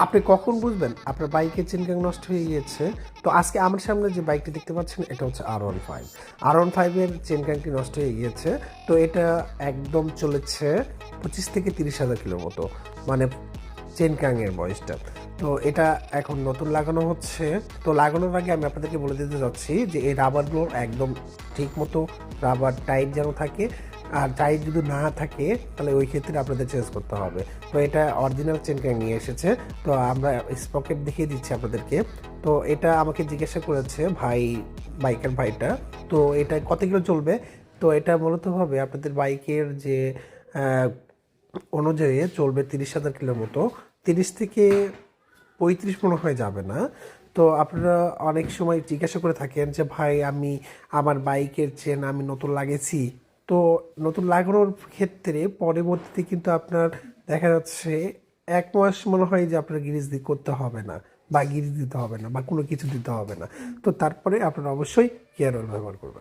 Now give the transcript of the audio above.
আপনি কখন বুঝবেন আপনার বাইকের চেন গ্যাং নষ্ট হয়ে গিয়েছে? তো আজকে আমার সামনে যে বাইকটি দেখতে পাচ্ছেন এটা হচ্ছে R15। R15-এর চেন গ্যাংটি নষ্ট হয়ে গিয়েছে। তো এটা একদম চলেছে 25 থেকে 30,000 কিলোর মতো, মানে চেন গ্যাংয়ের বয়সটা। তো এটা এখন নতুন লাগানো হচ্ছে। তো লাগানোর আগে আমি আপনাদেরকে বলে দিতে চাচ্ছি যে এই রাবারগুলো একদম ঠিক মতো রাবার টাইট যেন থাকে, আর টাইট যদি না থাকে তাহলে ওই ক্ষেত্রে আপনাদের চেঞ্জ করতে হবে। তো এটা অরিজিনাল চেন গ্যাং নিয়ে এসেছে। তো আমরা স্পকেট দেখিয়ে দিচ্ছি আপনাদেরকে। তো এটা আমাকে জিজ্ঞাসা করেছে ভাই, বাইকের ভাইটা, তো এটা কত কিলো চলবে। তো এটা মূলত হবে আপনাদের বাইকের যে আহ, অনুযায়ী চলবে 30,000 কিলোর মতো। 30 থেকে 35 মনে হয় যাবে না। তো আপনারা অনেক সময় জিজ্ঞাসা করে থাকেন যে ভাই আমি আমার বাইকের চেন আমি নতুন লাগিয়েছি। তো নতুন লাগানোর ক্ষেত্রে পরবর্তীতে কিন্তু আপনার দেখা যাচ্ছে 1 মাস মনে হয় যে আপনার গ্রিজ করতে হবে না, বা গ্রিজ দিতে হবে না, বা কোনো কিছু দিতে হবে না। তো তারপরে আপনারা অবশ্যই গিয়ার অয়েল ব্যবহার করবেন।